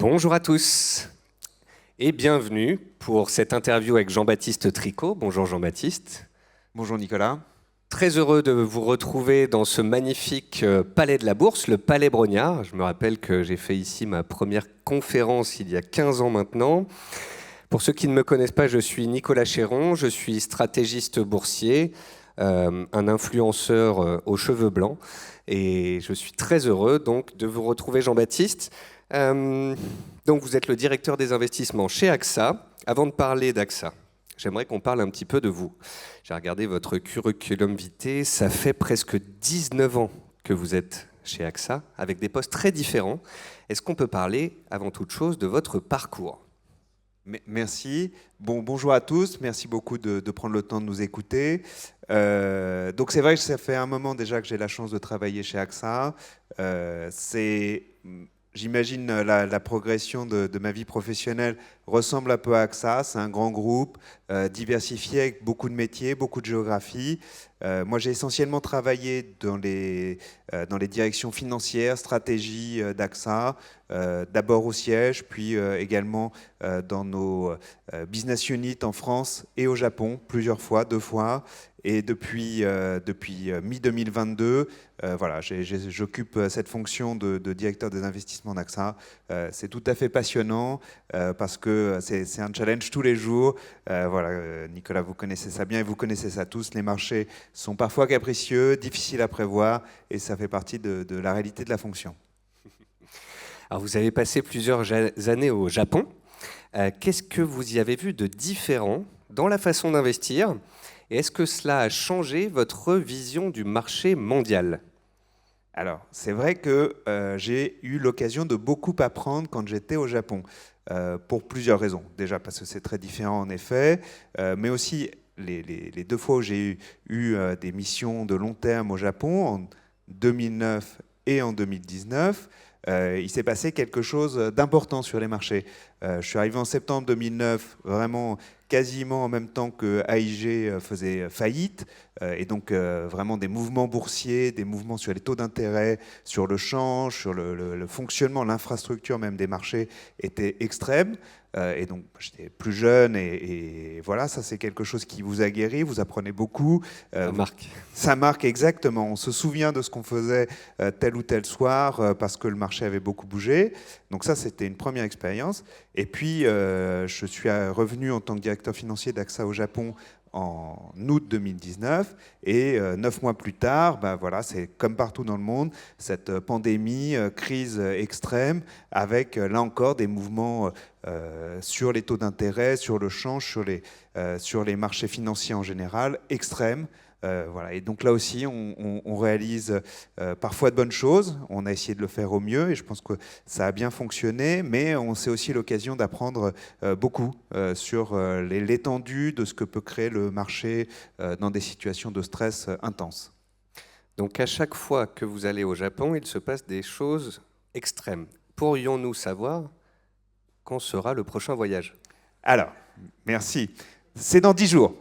Bonjour à tous et bienvenue pour cette interview avec Jean-Baptiste Tricot. Bonjour Jean-Baptiste. Bonjour Nicolas. Très heureux de vous retrouver dans ce magnifique palais de la Bourse, le Palais Brognard. Je me rappelle que j'ai fait ici ma première conférence il y a 15 ans maintenant. Pour ceux qui ne me connaissent pas, je suis Nicolas Chéron, je suis stratégiste boursier, un influenceur aux cheveux blancs. Et je suis très heureux donc de vous retrouver Jean-Baptiste. Donc vous êtes le directeur des investissements chez AXA. Avant de parler d'AXA, j'aimerais qu'on parle un petit peu de vous. J'ai regardé votre curriculum vitae, ça fait presque 19 ans que vous êtes chez AXA, avec des postes très différents. Est-ce qu'on peut parler, avant toute chose, de votre parcours ? Merci. Bonjour à tous. Merci beaucoup de prendre le temps de nous écouter. Donc c'est vrai que ça fait un moment déjà que j'ai la chance de travailler chez AXA. J'imagine la progression de ma vie professionnelle ressemble un peu à AXA. C'est un grand groupe diversifié avec beaucoup de métiers, beaucoup de géographies. Moi, j'ai essentiellement travaillé dans les directions financières, stratégie d'AXA, d'abord au siège, puis également dans nos business units en France et au Japon, plusieurs fois, 2 fois. Et depuis mi-2022, voilà, j'occupe cette fonction de directeur des investissements d'AXA. C'est tout à fait passionnant parce que c'est un challenge tous les jours. Voilà, Nicolas, vous connaissez ça bien et vous connaissez ça tous. Les marchés sont parfois capricieux, difficiles à prévoir et ça fait partie de la réalité de la fonction. Alors vous avez passé plusieurs années au Japon. Qu'est-ce que vous y avez vu de différent dans la façon d'investir ? Et est-ce que cela a changé votre vision du marché mondial ? Alors, c'est vrai que j'ai eu l'occasion de beaucoup apprendre quand j'étais au Japon, pour plusieurs raisons. Déjà parce que c'est très différent en effet, mais aussi les 2 fois où j'ai eu des missions de long terme au Japon, en 2009 et en 2019, il s'est passé quelque chose d'important sur les marchés. Je suis arrivé en septembre 2009, vraiment quasiment en même temps que AIG faisait faillite, et donc vraiment des mouvements boursiers, des mouvements sur les taux d'intérêt, sur le change, sur le fonctionnement, l'infrastructure même des marchés étaient extrêmes. Et donc j'étais plus jeune et voilà, ça c'est quelque chose qui vous aguerrit, vous apprenez beaucoup. Ça marque. Ça marque exactement, on se souvient de ce qu'on faisait tel ou tel soir parce que le marché avait beaucoup bougé. Donc ça c'était une première expérience. Et puis je suis revenu en tant que directeur financier d'AXA au Japon en août 2019 et 9 mois plus tard, ben voilà, c'est comme partout dans le monde, cette pandémie, crise extrême, avec là encore des mouvements sur les taux d'intérêt, sur le change, sur les marchés financiers en général, extrêmes. Voilà. Et donc là aussi, on réalise parfois de bonnes choses. On a essayé de le faire au mieux et je pense que ça a bien fonctionné, mais on sait aussi l'occasion d'apprendre beaucoup sur l'étendue de ce que peut créer le marché dans des situations de stress intenses. Donc à chaque fois que vous allez au Japon, il se passe des choses extrêmes. Pourrions-nous savoir quand sera le prochain voyage ? Alors, merci. C'est dans 10 jours.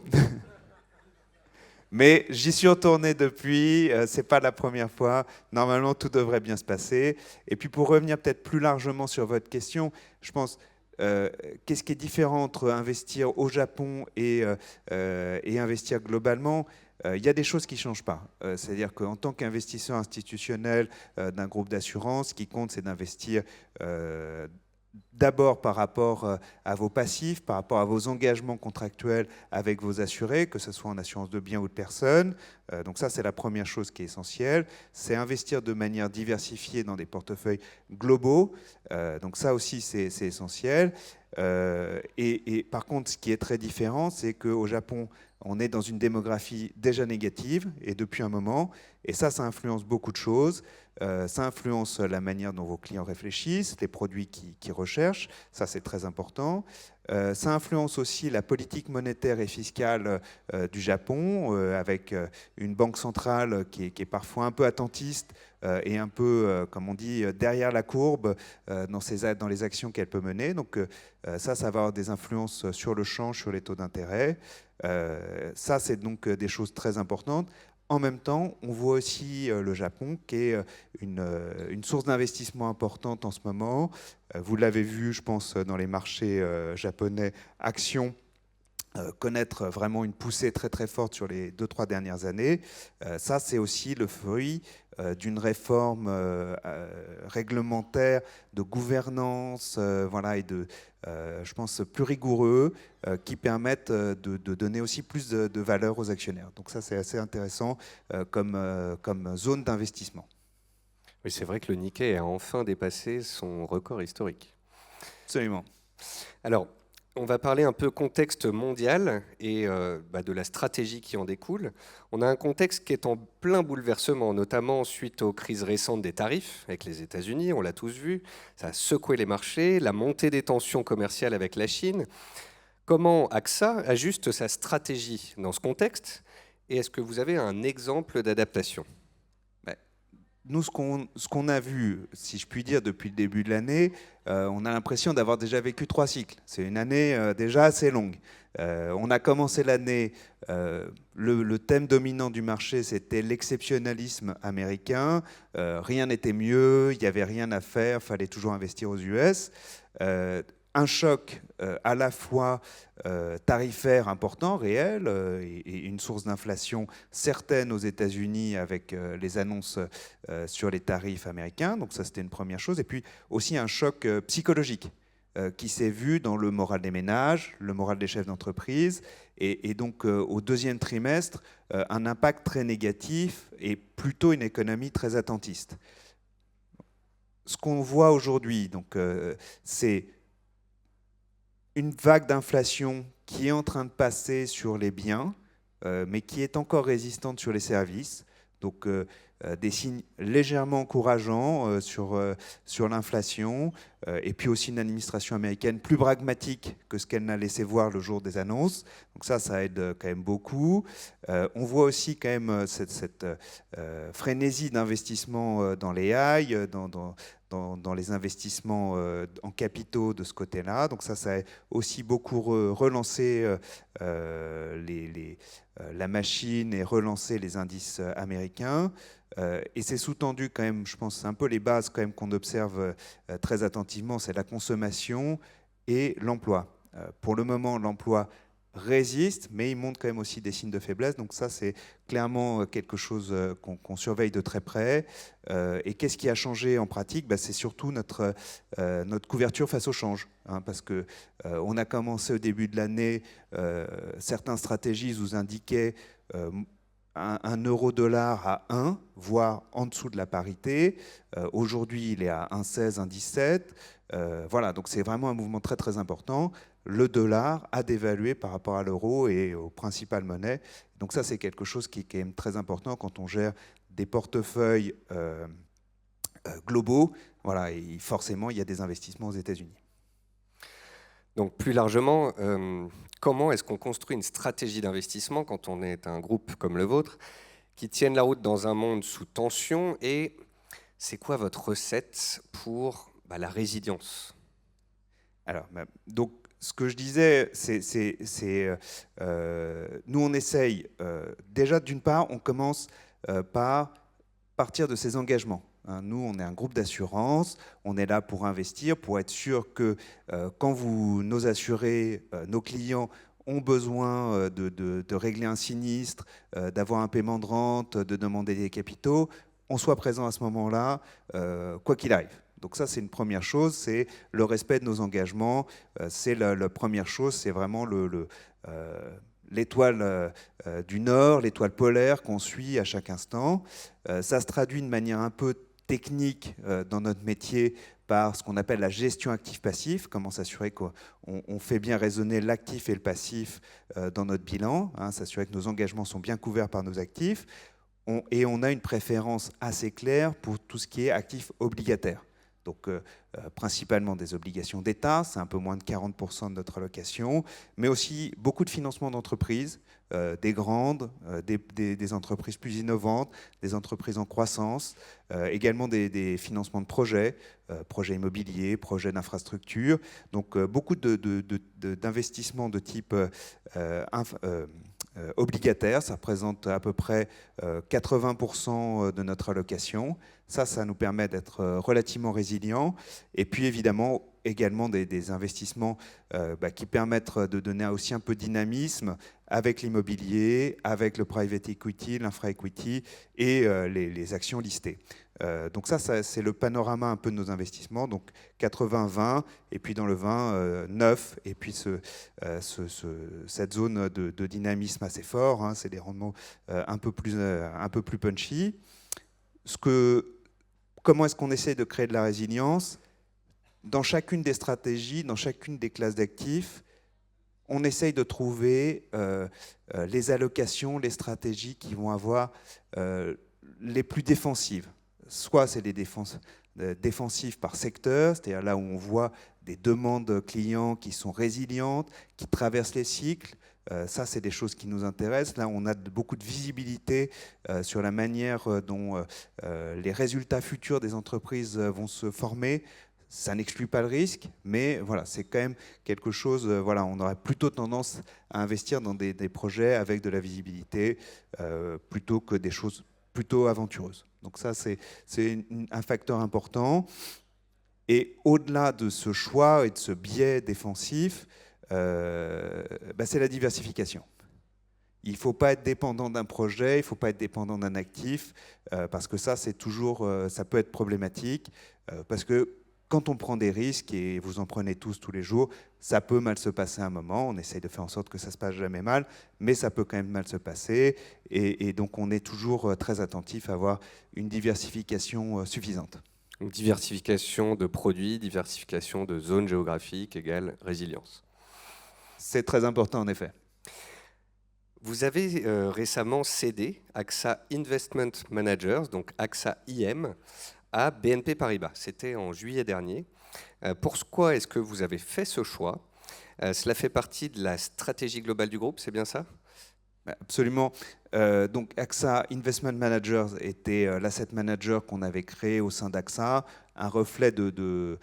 Mais j'y suis retourné depuis, c'est pas la première fois. Normalement, tout devrait bien se passer. Et puis pour revenir peut-être plus largement sur votre question, je pense, qu'est-ce qui est différent entre investir au Japon et investir globalement ? Il y a des choses qui ne changent pas. C'est-à-dire qu'en tant qu'investisseur institutionnel d'un groupe d'assurance, ce qui compte, c'est d'investir d'abord par rapport à vos passifs, par rapport à vos engagements contractuels avec vos assurés, que ce soit en assurance de biens ou de personnes. Donc ça, c'est la première chose qui est essentielle. C'est investir de manière diversifiée dans des portefeuilles globaux. Donc ça aussi, c'est essentiel. Et par contre, ce qui est très différent, c'est qu'au Japon, on est dans une démographie déjà négative, et depuis un moment, et ça influence beaucoup de choses. Ça influence la manière dont vos clients réfléchissent, les produits qu'ils recherchent, ça c'est très important. Ça influence aussi la politique monétaire et fiscale du Japon, avec une banque centrale qui est parfois un peu attentiste et un peu, comme on dit, derrière la courbe dans les actions qu'elle peut mener. Donc ça va avoir des influences sur le change, sur les taux d'intérêt. Ça, c'est donc des choses très importantes. En même temps, on voit aussi le Japon qui est une source d'investissement importante en ce moment. Vous l'avez vu, je pense, dans les marchés japonais, actions connaître vraiment une poussée très très forte sur les 2-3 dernières années. Ça, c'est aussi le fruit d'une réforme réglementaire, de gouvernance, voilà, et je pense, plus rigoureux, qui permettent de donner aussi plus de valeur aux actionnaires. Donc ça, c'est assez intéressant comme zone d'investissement. Oui, c'est vrai que le Nikkei a enfin dépassé son record historique. Absolument. Alors, on va parler un peu contexte mondial et de la stratégie qui en découle. On a un contexte qui est en plein bouleversement, notamment suite aux crises récentes des tarifs avec les États-Unis, on l'a tous vu. Ça a secoué les marchés, la montée des tensions commerciales avec la Chine. Comment AXA ajuste sa stratégie dans ce contexte? Et est-ce que vous avez un exemple d'adaptation? Nous, ce qu'on a vu, si je puis dire, depuis le début de l'année, on a l'impression d'avoir déjà vécu 3 cycles. C'est une année déjà assez longue. On a commencé l'année, le thème dominant du marché, c'était l'exceptionnalisme américain. Rien n'était mieux, il n'y avait rien à faire, il fallait toujours investir aux US. Un choc à la fois tarifaire important, réel, et une source d'inflation certaine aux États-Unis avec les annonces sur les tarifs américains. Donc ça, c'était une première chose. Et puis aussi un choc psychologique qui s'est vu dans le moral des ménages, le moral des chefs d'entreprise, et donc au deuxième trimestre, un impact très négatif et plutôt une économie très attentiste. Ce qu'on voit aujourd'hui, donc, c'est une vague d'inflation qui est en train de passer sur les biens, mais qui est encore résistante sur les services. Donc des signes légèrement encourageants sur l'inflation, et puis aussi une administration américaine plus pragmatique que ce qu'elle n'a laissé voir le jour des annonces. Donc ça aide quand même beaucoup. On voit aussi quand même cette frénésie d'investissement dans les AI, dans les investissements en capitaux de ce côté-là. Donc ça a aussi beaucoup relancé la machine et relancé les indices américains. Et c'est sous-tendu quand même, je pense, c'est un peu les bases quand même qu'on observe très attentivement, c'est la consommation et l'emploi. Pour le moment, l'emploi résiste, mais il montre quand même aussi des signes de faiblesse. Donc ça, c'est clairement quelque chose qu'on surveille de très près. Et qu'est-ce qui a changé en pratique? C'est surtout notre couverture face au change. Parce qu'on a commencé au début de l'année, certaines stratégies vous indiquaient un euro-dollar à 1, voire en dessous de la parité. Aujourd'hui, il est à 1,16, 1,17. Voilà, donc c'est vraiment un mouvement très très important. Le dollar a dévalué par rapport à l'euro et aux principales monnaies. Donc ça, c'est quelque chose qui est quand même très important quand on gère des portefeuilles globaux. Voilà, et forcément, il y a des investissements aux États-Unis. Donc plus largement, comment est-ce qu'on construit une stratégie d'investissement quand on est un groupe comme le vôtre qui tienne la route dans un monde sous tension? Et c'est quoi votre recette pour la résilience? Alors, donc, ce que je disais, nous, on essaye, déjà, d'une part, on commence par partir de ses engagements. Nous, on est un groupe d'assurance, on est là pour investir, pour être sûr que quand nos assurés, nos clients ont besoin de régler un sinistre, d'avoir un paiement de rente, de demander des capitaux, on soit présent à ce moment-là, quoi qu'il arrive. Donc ça, c'est une première chose, c'est le respect de nos engagements. C'est la première chose, c'est vraiment l'étoile du Nord, l'étoile polaire qu'on suit à chaque instant. Ça se traduit de manière un peu technique dans notre métier par ce qu'on appelle la gestion actif-passif, comment s'assurer qu'on fait bien résonner l'actif et le passif dans notre bilan, s'assurer que nos engagements sont bien couverts par nos actifs. Et on a une préférence assez claire pour tout ce qui est actif obligataire. Donc principalement des obligations d'État, c'est un peu moins de 40% de notre allocation, mais aussi beaucoup de financement d'entreprises, des grandes, des entreprises plus innovantes, des entreprises en croissance, également des financements de projets, projets immobiliers, projets d'infrastructure. Donc beaucoup d'investissements de type obligataire, ça représente à peu près 80% de notre allocation. Ça nous permet d'être relativement résilients. Et puis évidemment, également des investissements qui permettent de donner aussi un peu de dynamisme avec l'immobilier, avec le private equity, l'infra-equity et les actions listées. Donc ça c'est le panorama un peu de nos investissements. Donc 80-20, et puis dans le 20, 9, et puis cette zone de dynamisme assez fort, hein, c'est des rendements un peu plus punchy. Comment est-ce qu'on essaie de créer de la résilience? Dans chacune des stratégies, dans chacune des classes d'actifs, on essaye de trouver les allocations, les stratégies qui vont avoir les plus défensives. Soit c'est des défenses défensives par secteur, c'est-à-dire là où on voit des demandes clients qui sont résilientes, qui traversent les cycles. Ça, c'est des choses qui nous intéressent. Là, on a beaucoup de visibilité sur la manière dont les résultats futurs des entreprises vont se former. Ça n'exclut pas le risque, mais voilà, c'est quand même quelque chose, voilà, on aurait plutôt tendance à investir dans des projets avec de la visibilité plutôt que des choses plutôt aventureuses. Donc ça, c'est un facteur important. Et au-delà de ce choix et de ce biais défensif, c'est la diversification. Il ne faut pas être dépendant d'un projet, il ne faut pas être dépendant d'un actif, parce que ça, c'est toujours, ça peut être problématique, parce que quand on prend des risques, et vous en prenez tous les jours, ça peut mal se passer à un moment. On essaye de faire en sorte que ça ne se passe jamais mal, mais ça peut quand même mal se passer. Et donc, on est toujours très attentif à avoir une diversification suffisante. Donc, diversification de produits, diversification de zones géographiques égale résilience. C'est très important, en effet. Vous avez récemment cédé AXA Investment Managers, donc AXA IM, à BNP Paribas. C'était en juillet dernier. Pourquoi est-ce que vous avez fait ce choix? Cela fait partie de la stratégie globale du groupe, c'est bien ça? Absolument. Donc AXA Investment Managers était l'asset manager qu'on avait créé au sein d'AXA, un reflet de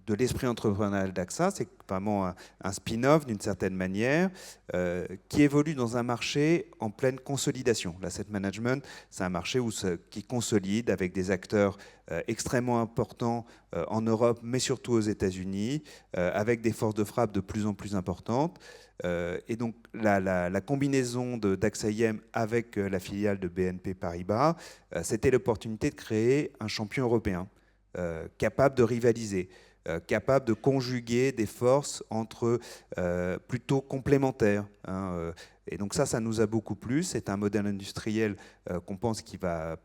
l'esprit entrepreneurial d'AXA. C'est vraiment un spin-off d'une certaine manière qui évolue dans un marché en pleine consolidation. L'asset management, c'est un marché qui consolide avec des acteurs extrêmement importants en Europe, mais surtout aux États-Unis, avec des forces de frappe de plus en plus importantes. Et donc la combinaison d'AXA IM avec la filiale de BNP Paribas, c'était l'opportunité de créer un champion européen capable de rivaliser, capable de conjuguer des forces plutôt complémentaires. Hein, et donc ça nous a beaucoup plu. C'est un modèle industriel qu'on pense qui va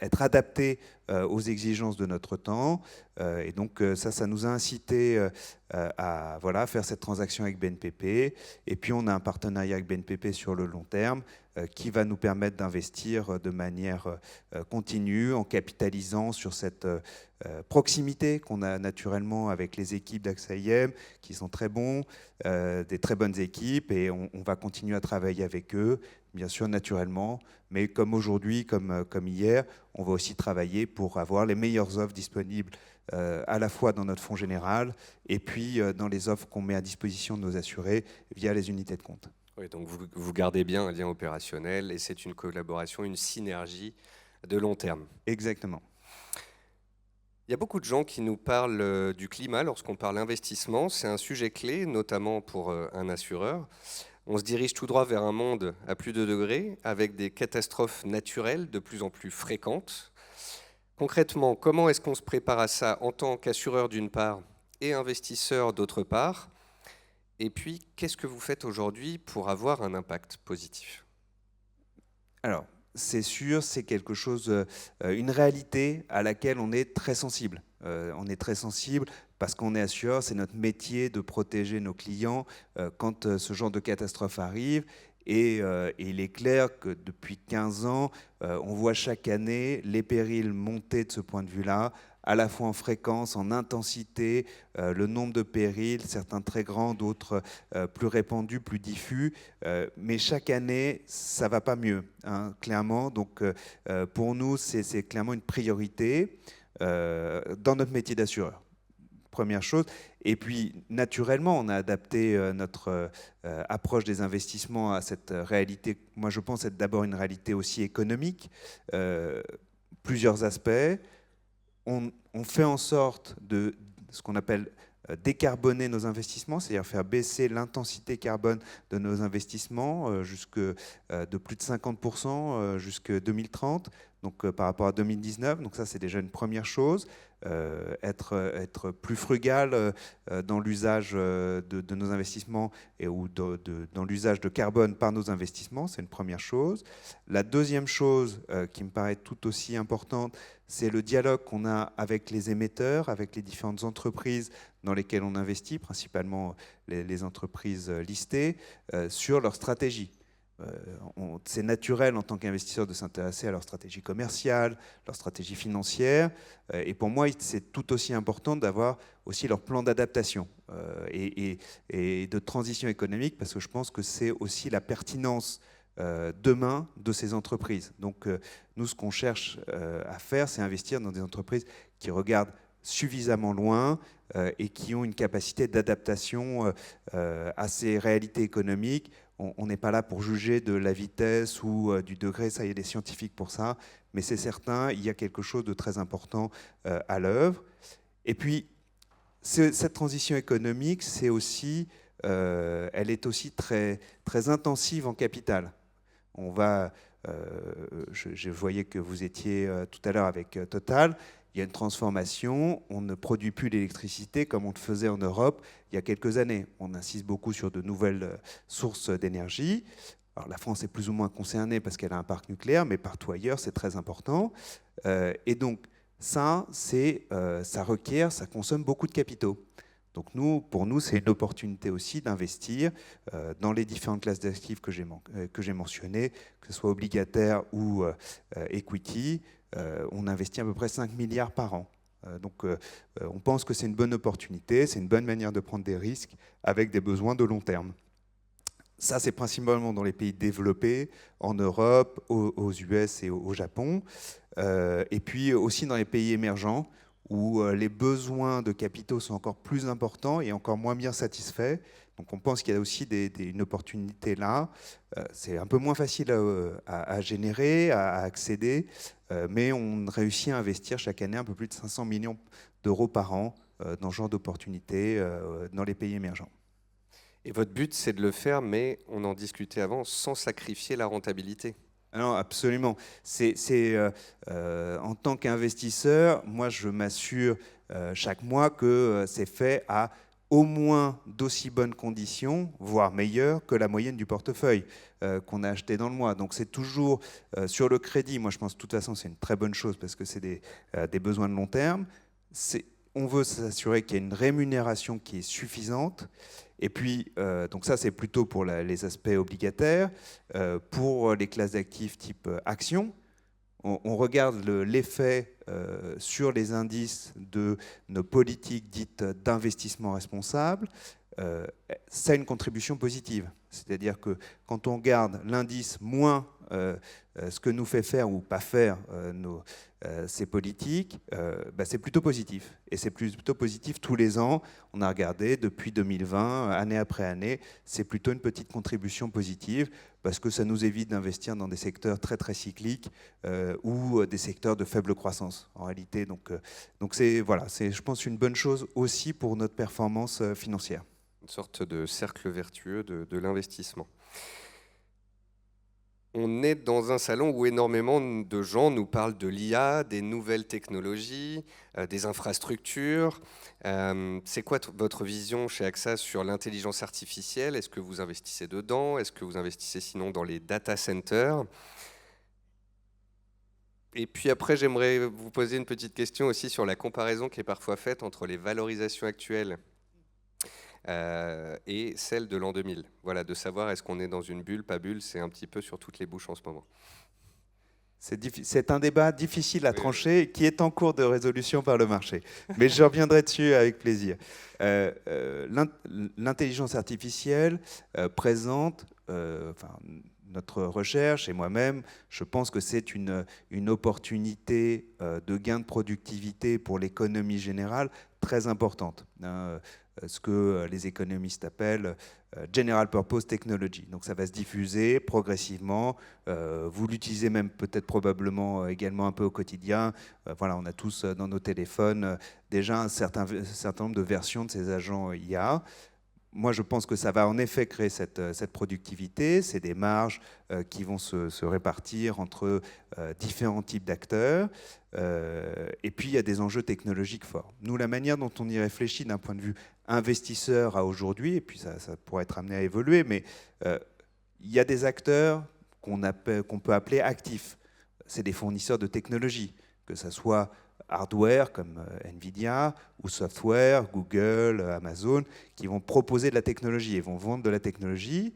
être adapté aux exigences de notre temps. Et donc ça nous a incité à faire cette transaction avec BNPP. Et puis on a un partenariat avec BNPP sur le long terme qui va nous permettre d'investir de manière continue en capitalisant sur cette proximité qu'on a naturellement avec les équipes d'AXA IM qui sont très bons, des très bonnes équipes, et on va continuer à travailler avec eux, bien sûr naturellement, mais comme aujourd'hui, comme hier, on va aussi travailler pour avoir les meilleures offres disponibles à la fois dans notre fonds général et puis dans les offres qu'on met à disposition de nos assurés via les unités de compte. Oui, donc vous gardez bien un lien opérationnel et c'est une collaboration, une synergie de long terme. Exactement. Il y a beaucoup de gens qui nous parlent du climat lorsqu'on parle investissement. C'est un sujet clé, notamment pour un assureur. On se dirige tout droit vers un monde à plus de degrés, avec des catastrophes naturelles de plus en plus fréquentes. Concrètement, comment est-ce qu'on se prépare à ça en tant qu'assureur d'une part et investisseur d'autre part? Et puis, qu'est-ce que vous faites aujourd'hui pour avoir un impact positif? Alors, c'est sûr, c'est quelque chose, une réalité à laquelle on est très sensible. On est très sensible parce qu'on est assureur, c'est notre métier de protéger nos clients quand ce genre de catastrophe arrive. Et il est clair que depuis 15 ans, on voit chaque année les périls monter de ce point de vue-là, à la fois en fréquence, en intensité, le nombre de périls, certains très grands, d'autres plus répandus, plus diffus. Mais chaque année, ça ne va pas mieux, hein, clairement. Donc pour nous, c'est clairement une priorité dans notre métier d'assureur. Première chose. Et puis, naturellement, on a adapté notre approche des investissements à cette réalité. Moi, je pense être d'abord une réalité aussi économique. Plusieurs aspects. On fait en sorte de ce qu'on appelle décarboner nos investissements, c'est-à-dire faire baisser l'intensité carbone de nos investissements de plus de 50% jusqu'à 2030, donc par rapport à 2019. Donc ça, c'est déjà une première chose. Être plus frugal dans l'usage de nos investissements ou dans l'usage de carbone par nos investissements, c'est une première chose. La deuxième chose qui me paraît tout aussi importante, c'est le dialogue qu'on a avec les émetteurs, avec les différentes entreprises dans lesquelles on investit, principalement les entreprises listées, sur leur stratégie. C'est naturel en tant qu'investisseur de s'intéresser à leur stratégie commerciale, leur stratégie financière. Et pour moi, c'est tout aussi important d'avoir aussi leur plan d'adaptation et de transition économique, parce que je pense que c'est aussi la pertinence demain de ces entreprises. Donc nous, ce qu'on cherche à faire, c'est investir dans des entreprises qui regardent suffisamment loin et qui ont une capacité d'adaptation à ces réalités économiques. On n'est pas là pour juger de la vitesse ou du degré, ça, il y a des scientifiques pour ça, mais c'est certain, il y a quelque chose de très important à l'œuvre. Et puis, cette transition économique, elle est aussi très, très intensive en capital. Je voyais que vous étiez tout à l'heure avec Total. Il y a une transformation. On ne produit plus l'électricité comme on le faisait en Europe il y a quelques années. On insiste beaucoup sur de nouvelles sources d'énergie. Alors la France est plus ou moins concernée parce qu'elle a un parc nucléaire, mais partout ailleurs, c'est très important. Et donc ça consomme beaucoup de capitaux. Donc pour nous, c'est une opportunité aussi d'investir dans les différentes classes d'actifs que j'ai mentionnées, que ce soit obligataire ou equity. On investit à peu près 5 milliards par an. Donc on pense que c'est une bonne opportunité, c'est une bonne manière de prendre des risques avec des besoins de long terme. Ça, c'est principalement dans les pays développés, en Europe, aux US et au Japon, et puis aussi dans les pays émergents, où les besoins de capitaux sont encore plus importants et encore moins bien satisfaits. Donc on pense qu'il y a aussi une opportunité là. C'est un peu moins facile à générer, à accéder, mais on réussit à investir chaque année un peu plus de 500 millions d'euros par an dans ce genre d'opportunités dans les pays émergents. Et votre but, c'est de le faire, mais on en discutait avant, sans sacrifier la rentabilité. Non, absolument. En tant qu'investisseur, moi, je m'assure chaque mois que c'est fait à au moins d'aussi bonnes conditions, voire meilleures que la moyenne du portefeuille qu'on a acheté dans le mois. Donc c'est toujours sur le crédit. Moi, je pense de toute façon, c'est une très bonne chose parce que c'est des besoins de long terme. On veut s'assurer qu'il y a une rémunération qui est suffisante. Et puis, donc ça, c'est plutôt pour les aspects obligataires. Pour les classes d'actifs type actions, on regarde l'effet sur les indices de nos politiques dites d'investissement responsable. Ça a une contribution positive. C'est-à-dire que quand on regarde l'indice moins ce que nous fait faire ou pas faire ces politiques, c'est plutôt positif. Et c'est plutôt positif tous les ans. On a regardé depuis 2020, année après année, c'est plutôt une petite contribution positive parce que ça nous évite d'investir dans des secteurs très très cycliques ou des secteurs de faible croissance en réalité. Donc c'est, je pense, une bonne chose aussi pour notre performance financière. Une sorte de cercle vertueux de l'investissement. On est dans un salon où énormément de gens nous parlent de l'IA, des nouvelles technologies, des infrastructures. C'est quoi votre vision chez AXA sur l'intelligence artificielle? Est-ce que vous investissez dedans? Est-ce que vous investissez sinon dans les data centers? Et puis après, j'aimerais vous poser une petite question aussi sur la comparaison qui est parfois faite entre les valorisations actuelles et celle de l'an 2000. Voilà, de savoir est-ce qu'on est dans une bulle, pas bulle, c'est un petit peu sur toutes les bouches en ce moment. C'est un débat difficile à trancher qui est en cours de résolution par le marché. Mais je reviendrai dessus avec plaisir. L'intelligence artificielle présente, notre recherche et moi-même, je pense que c'est une opportunité de gain de productivité pour l'économie générale très importante. Ce que les économistes appellent General Purpose Technology. Donc ça va se diffuser progressivement. Vous l'utilisez même peut-être probablement également un peu au quotidien. Voilà, on a tous dans nos téléphones déjà un certain nombre de versions de ces agents IA. Moi, je pense que ça va en effet créer cette productivité. C'est des marges qui vont se répartir entre différents types d'acteurs. Et puis, il y a des enjeux technologiques forts. Nous, la manière dont on y réfléchit d'un point de vue investisseur à aujourd'hui, et puis ça pourrait être amené à évoluer, mais il y a des acteurs qu'on peut appeler actifs. C'est des fournisseurs de technologies, que ce soit hardware comme Nvidia ou software, Google, Amazon, qui vont proposer de la technologie et vont vendre de la technologie.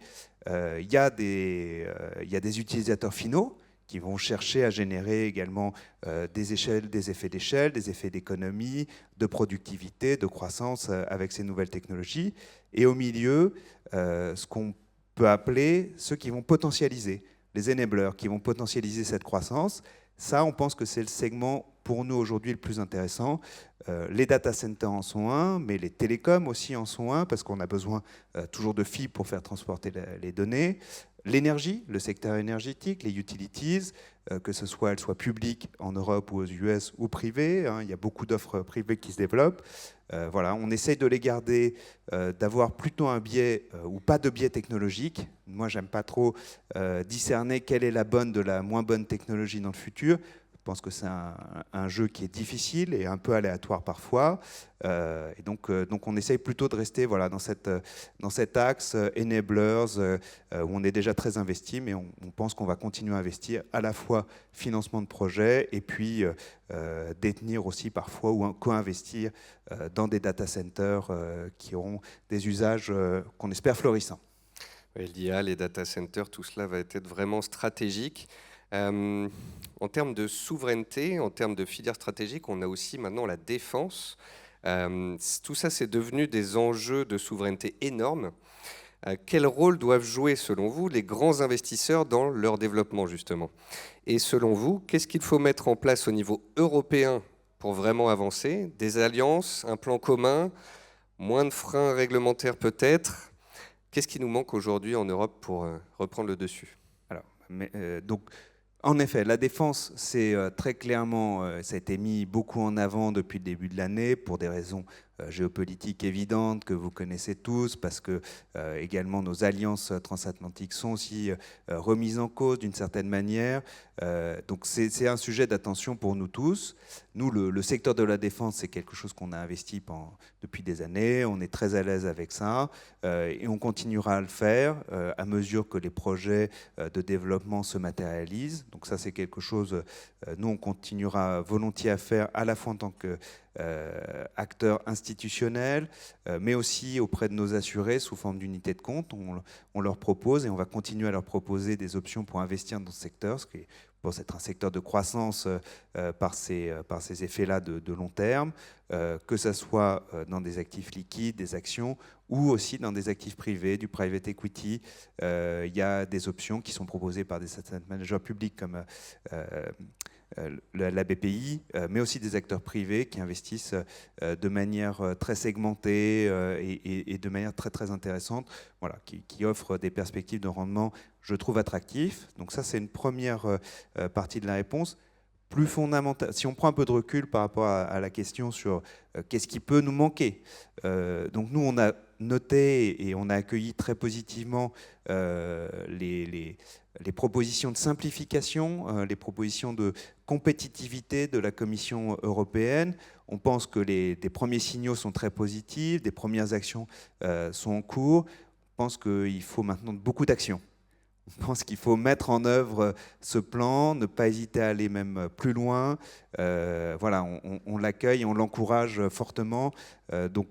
Il y a des utilisateurs finaux qui vont chercher à générer également des effets d'échelle, des effets d'économie, de productivité, de croissance avec ces nouvelles technologies. Et au milieu, ce qu'on peut appeler ceux qui vont potentialiser, les enablers, qui vont potentialiser cette croissance. Ça, on pense que c'est le segment pour nous aujourd'hui le plus intéressant. Les data centers en sont un, mais les télécoms aussi en sont un, parce qu'on a besoin toujours de fibres pour faire transporter les données. L'énergie, le secteur énergétique, les utilities, que ce soit elles soient publiques en Europe ou aux US ou privées, il y a beaucoup d'offres privées qui se développent. Voilà, on essaye de les garder, d'avoir plutôt un biais ou pas de biais technologique. Moi, j'aime pas trop discerner quelle est la bonne de la moins bonne technologie dans le futur. Je pense que c'est un jeu qui est difficile et un peu aléatoire parfois. Et donc on essaye plutôt de rester voilà, dans cet axe enablers où on est déjà très investi, mais on pense qu'on va continuer à investir à la fois financement de projets et puis détenir aussi parfois ou co-investir dans des data centers qui auront des usages qu'on espère florissants. L'IA, les data centers, tout cela va être vraiment stratégique. En termes de souveraineté, en termes de filière stratégique, on a aussi maintenant la défense. Tout ça, c'est devenu des enjeux de souveraineté énormes. Quel rôle doivent jouer, selon vous, les grands investisseurs dans leur développement, justement? Et selon vous, qu'est-ce qu'il faut mettre en place au niveau européen pour vraiment avancer? Des alliances, un plan commun, moins de freins réglementaires peut-être? Qu'est-ce qui nous manque aujourd'hui en Europe pour reprendre le dessus? Alors, donc, en effet, la défense, c'est très clairement, ça a été mis beaucoup en avant depuis le début de l'année pour des raisons géopolitiques évidentes que vous connaissez tous, parce que également nos alliances transatlantiques sont aussi remises en cause d'une certaine manière. Donc c'est un sujet d'attention pour nous tous. Nous, le secteur de la défense, c'est quelque chose qu'on a investi depuis des années. On est très à l'aise avec ça et on continuera à le faire à mesure que les projets de développement se matérialisent. Donc ça, c'est quelque chose, nous, on continuera volontiers à faire à la fois en tant que acteurs institutionnels, mais aussi auprès de nos assurés sous forme d'unités de compte. On leur propose et on va continuer à leur proposer des options pour investir dans ce secteur, ce qui pense être un secteur de croissance par ces effets-là de long terme, que ce soit dans des actifs liquides, des actions, ou aussi dans des actifs privés, du private equity. Il y a des options qui sont proposées par des asset managers publics comme la BPI, mais aussi des acteurs privés qui investissent de manière très segmentée et de manière très très intéressante, voilà, qui offrent des perspectives de rendement, je trouve, attractifs. Donc ça, c'est une première partie de la réponse. Plus fondamentale, si on prend un peu de recul par rapport à la question sur qu'est-ce qui peut nous manquer. Donc nous, on a noté et on a accueilli très positivement les propositions de simplification, les propositions de compétitivité de la Commission européenne. On pense que des premiers signaux sont très positifs, des premières actions sont en cours. On pense qu'il faut maintenant beaucoup d'actions. On pense qu'il faut mettre en œuvre ce plan, ne pas hésiter à aller même plus loin. Voilà, on l'accueille, on l'encourage fortement. Donc,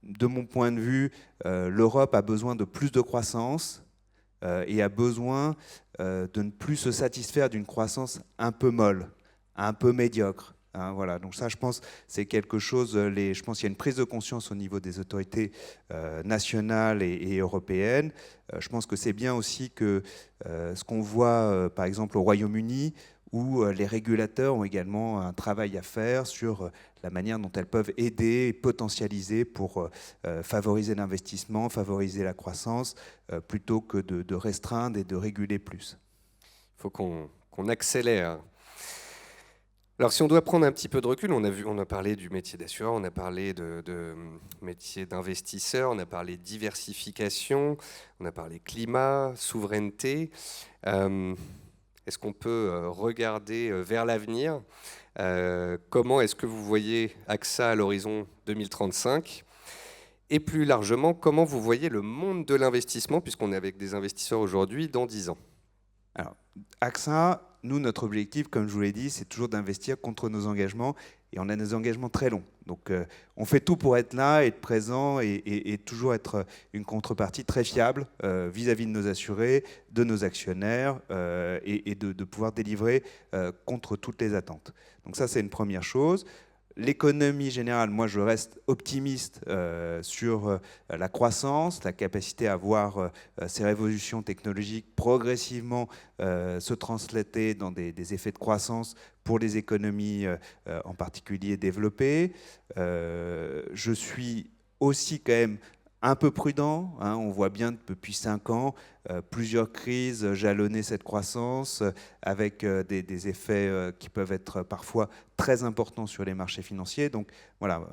de mon point de vue, l'Europe a besoin de plus de croissance, et a besoin de ne plus se satisfaire d'une croissance un peu molle, un peu médiocre. Hein, voilà. Donc ça, je pense, c'est quelque chose. Je pense qu'il y a une prise de conscience au niveau des autorités nationales et européennes. Je pense que c'est bien aussi que ce qu'on voit, par exemple, au Royaume-Uni, où les régulateurs ont également un travail à faire sur la manière dont elles peuvent aider et potentialiser pour favoriser l'investissement, favoriser la croissance, plutôt que de restreindre et de réguler plus. Il faut qu'on accélère. Alors, si on doit prendre un petit peu de recul, on a parlé du métier d'assureur, on a parlé de métier d'investisseur, on a parlé diversification, on a parlé climat, souveraineté. Est-ce qu'on peut regarder vers l'avenir? Comment est-ce que vous voyez AXA à l'horizon 2035? Et plus largement, comment vous voyez le monde de l'investissement, puisqu'on est avec des investisseurs aujourd'hui, dans 10 ans? Alors, AXA, nous, notre objectif, comme je vous l'ai dit, c'est toujours d'investir contre nos engagements. Et on a des engagements très longs. Donc, on fait tout pour être là, être présent et toujours être une contrepartie très fiable vis-à-vis de nos assurés, de nos actionnaires et de pouvoir délivrer contre toutes les attentes. Donc ça, c'est une première chose. L'économie générale, moi je reste optimiste sur la croissance, la capacité à voir ces révolutions technologiques progressivement se translater dans des effets de croissance pour les économies en particulier développées. Je suis aussi quand même un peu prudent, hein, on voit bien depuis 5 ans plusieurs crises jalonner cette croissance avec des effets qui peuvent être parfois très importants sur les marchés financiers. Donc voilà,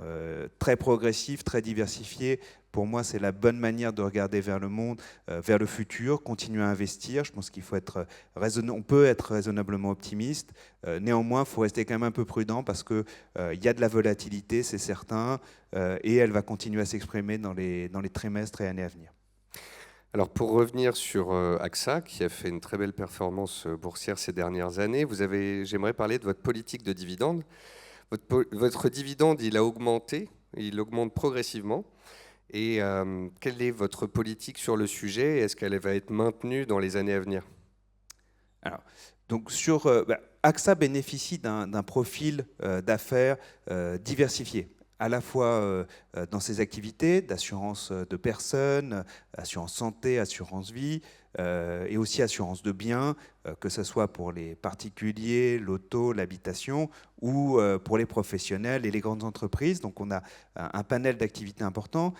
très progressif, très diversifié. Pour moi, c'est la bonne manière de regarder vers le monde, vers le futur, continuer à investir. Je pense qu'il faut être on peut être raisonnablement optimiste. Néanmoins, il faut rester quand même un peu prudent parce qu'il y a de la volatilité, c'est certain, et elle va continuer à s'exprimer dans les trimestres et années à venir. Alors pour revenir sur AXA, qui a fait une très belle performance boursière ces dernières années, j'aimerais parler de votre politique de dividende. Votre dividende, il a augmenté, il augmente progressivement. Et quelle est votre politique sur le sujet? Est-ce qu'elle va être maintenue dans les années à venir? Alors, donc AXA bénéficie d'un profil d'affaires diversifié, à la fois dans ses activités d'assurance de personnes, assurance santé, assurance vie, et aussi assurance de biens, que ce soit pour les particuliers, l'auto, l'habitation, ou pour les professionnels et les grandes entreprises. Donc on a un panel d'activités important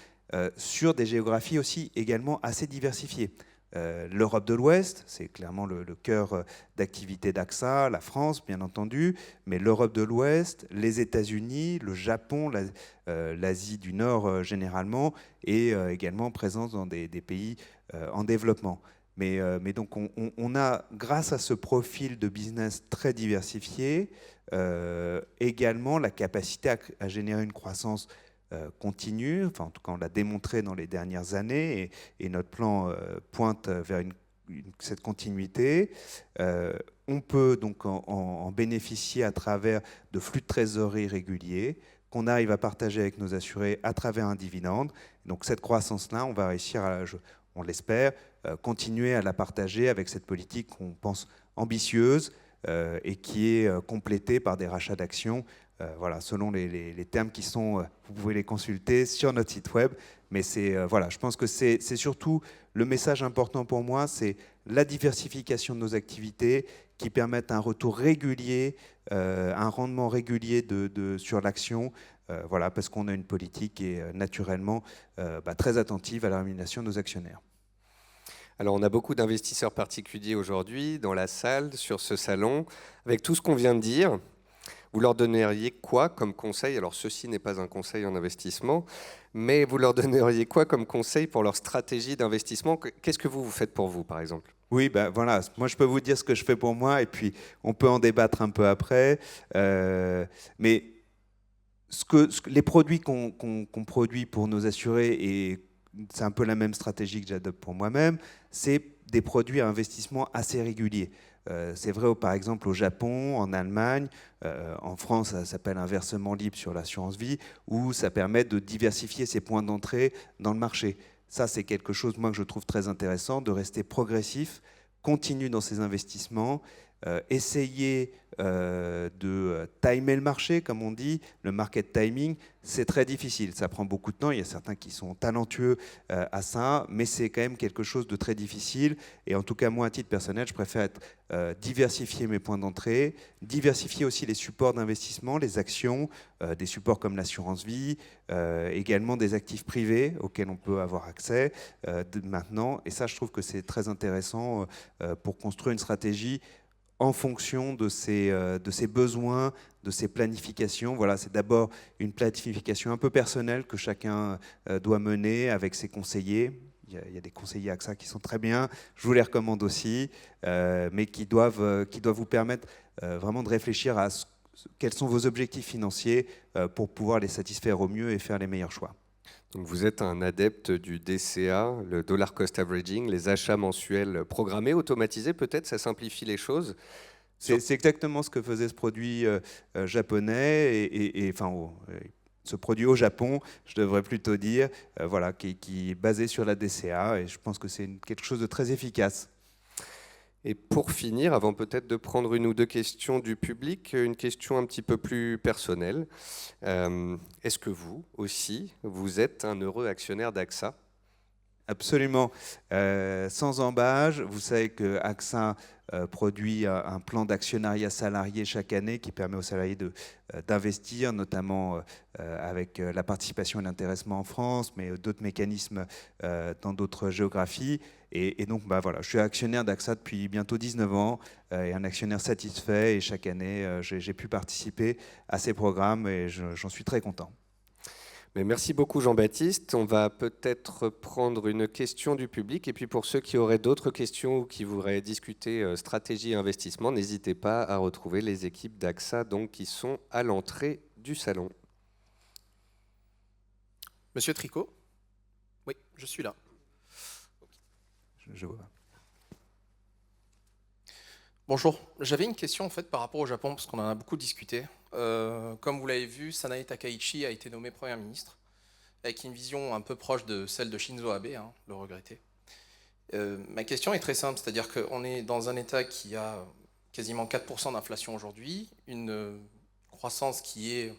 sur des géographies aussi également assez diversifiées. L'Europe de l'Ouest, c'est clairement le cœur d'activité d'AXA, la France bien entendu, mais l'Europe de l'Ouest, les États-Unis, le Japon, l'Asie du Nord généralement, et également présence dans des pays en développement. Mais donc on a, grâce à ce profil de business très diversifié, également la capacité à générer une croissance continue, enfin en tout cas on l'a démontré dans les dernières années, et notre plan pointe vers cette continuité. On peut donc en bénéficier à travers de flux de trésorerie réguliers qu'on arrive à partager avec nos assurés à travers un dividende. Donc cette croissance-là, on va réussir, on l'espère, continuer à la partager avec cette politique qu'on pense ambitieuse et qui est complétée par des rachats d'actions. Voilà, selon les termes qui sont, vous pouvez les consulter sur notre site web. Mais voilà, je pense que c'est surtout le message important pour moi, c'est la diversification de nos activités qui permettent un retour régulier, un rendement régulier sur l'action. Voilà, parce qu'on a une politique qui est naturellement très attentive à la rémunération de nos actionnaires. Alors, on a beaucoup d'investisseurs particuliers aujourd'hui dans la salle, sur ce salon. Avec tout ce qu'on vient de dire, vous leur donneriez quoi comme conseil? Alors, ceci n'est pas un conseil en investissement, mais vous leur donneriez quoi comme conseil pour leur stratégie d'investissement? Qu'est-ce que vous faites pour vous, par exemple? Oui, voilà. Moi, je peux vous dire ce que je fais pour moi, et puis on peut en débattre un peu après. Mais les produits qu'on produit pour nos assurés, et c'est un peu la même stratégie que j'adopte pour moi-même, c'est des produits à investissement assez réguliers. C'est vrai, par exemple, au Japon, en Allemagne, en France, ça s'appelle un versement libre sur l'assurance vie, où ça permet de diversifier ses points d'entrée dans le marché. Ça, c'est quelque chose, moi, que je trouve très intéressant, de rester progressif, continu dans ses investissements, essayer de timer le marché, comme on dit, le market timing, c'est très difficile. Ça prend beaucoup de temps. Il y a certains qui sont talentueux à ça, mais c'est quand même quelque chose de très difficile. Et en tout cas, moi, à titre personnel, je préfère diversifier mes points d'entrée, diversifier aussi les supports d'investissement, les actions, des supports comme l'assurance vie, également des actifs privés auxquels on peut avoir accès maintenant. Et ça, je trouve que c'est très intéressant pour construire une stratégie en fonction de ses besoins, de ses planifications. Voilà, c'est d'abord une planification un peu personnelle que chacun doit mener avec ses conseillers. Il y a des conseillers AXA qui sont très bien, je vous les recommande aussi, mais qui doivent vous permettre vraiment de réfléchir à quels sont vos objectifs financiers pour pouvoir les satisfaire au mieux et faire les meilleurs choix. Donc vous êtes un adepte du DCA, le dollar cost averaging, les achats mensuels programmés, automatisés, peut-être, ça simplifie les choses. C'est exactement ce que faisait ce produit japonais, ce produit au Japon, je devrais plutôt dire, voilà, qui est basé sur la DCA, et je pense que c'est quelque chose de très efficace. Et pour finir, avant peut-être de prendre une ou deux questions du public, une question un petit peu plus personnelle. Est-ce que vous aussi, vous êtes un heureux actionnaire d'AXA ? Absolument. Sans embâche, vous savez que AXA produit un plan d'actionnariat salarié chaque année qui permet aux salariés d'investir, notamment avec la participation et l'intéressement en France, mais d'autres mécanismes dans d'autres géographies. Et donc, voilà, je suis actionnaire d'AXA depuis bientôt 19 ans, et un actionnaire satisfait. Et chaque année, j'ai pu participer à ces programmes et j'en suis très content. Mais merci beaucoup Jean-Baptiste. On va peut-être prendre une question du public. Et puis pour ceux qui auraient d'autres questions ou qui voudraient discuter stratégie et investissement, n'hésitez pas à retrouver les équipes d'AXA donc, qui sont à l'entrée du salon. Monsieur Tricot ? Oui, je suis là. Je vois. Bonjour, j'avais une question en fait par rapport au Japon, parce qu'on en a beaucoup discuté. Comme vous l'avez vu, Sanae Takaichi a été nommé Premier ministre, avec une vision un peu proche de celle de Shinzo Abe, hein, le regretté. Ma question est très simple, c'est-à-dire qu'on est dans un État qui a quasiment 4% d'inflation aujourd'hui, une croissance qui est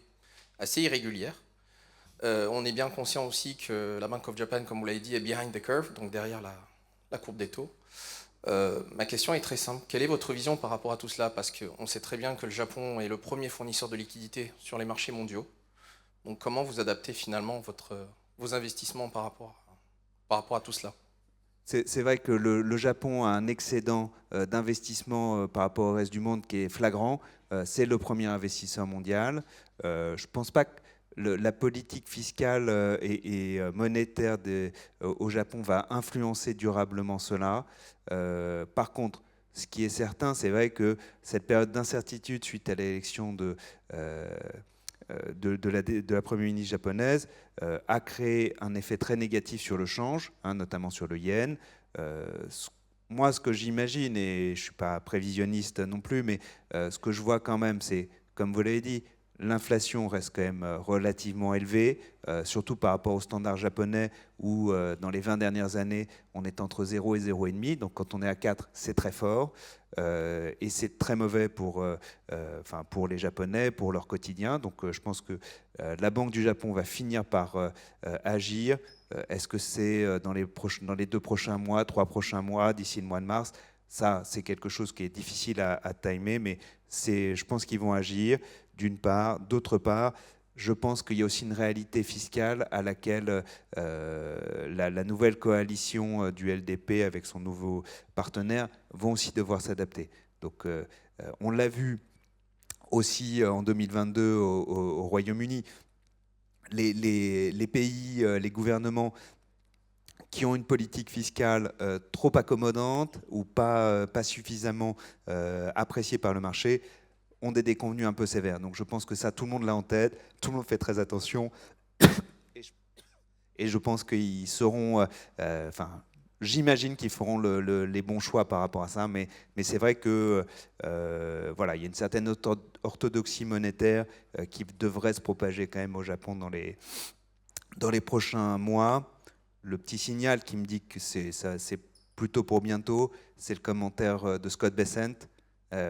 assez irrégulière. On est bien conscient aussi que la Bank of Japan, comme vous l'avez dit, est behind the curve, donc derrière la courbe des taux. Ma question est très simple. Quelle est votre vision par rapport à tout cela? Parce qu'on sait très bien que le Japon est le premier fournisseur de liquidités sur les marchés mondiaux. Donc comment vous adaptez finalement vos investissements par rapport à tout cela? C'est vrai que le Japon a un excédent d'investissement par rapport au reste du monde qui est flagrant. C'est le premier investisseur mondial. Je ne pense pas que la politique fiscale et monétaire au Japon va influencer durablement cela. Par contre, ce qui est certain, c'est vrai que cette période d'incertitude suite à l'élection de la Première ministre japonaise a créé un effet très négatif sur le change, hein, notamment sur le yen. Moi, ce que j'imagine, et je ne suis pas prévisionniste non plus, mais ce que je vois quand même, c'est, comme vous l'avez dit, l'inflation reste quand même relativement élevée, surtout par rapport aux standards japonais où dans les 20 dernières années, on est entre 0 et 0,5. Donc quand on est à 4, c'est très fort. Et c'est très mauvais pour les Japonais, pour leur quotidien. Donc je pense que la Banque du Japon va finir par agir. Est-ce que c'est dans les 2 prochains mois, 3 prochains mois, d'ici le mois de mars? Ça, c'est quelque chose qui est difficile à timer, mais je pense qu'ils vont agir, d'une part. D'autre part, je pense qu'il y a aussi une réalité fiscale à laquelle la nouvelle coalition du LDP avec son nouveau partenaire vont aussi devoir s'adapter. Donc on l'a vu aussi en 2022 au Royaume-Uni. Les pays, les gouvernements qui ont une politique fiscale trop accommodante ou pas suffisamment appréciée par le marché ont des déconvenues un peu sévères. Donc je pense que ça, tout le monde l'a en tête, tout le monde fait très attention. Et je pense qu'ils seront... j'imagine qu'ils feront les bons choix par rapport à ça, mais c'est vrai que voilà, il y a une certaine orthodoxie monétaire qui devrait se propager quand même au Japon dans les prochains mois. le petit signal qui me dit que c'est plutôt pour bientôt, c'est le commentaire de Scott Bessent,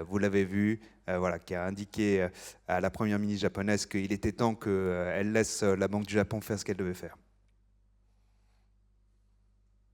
vous l'avez vu, voilà, qui a indiqué à la première ministre japonaise qu'il était temps qu'elle laisse la Banque du Japon faire ce qu'elle devait faire.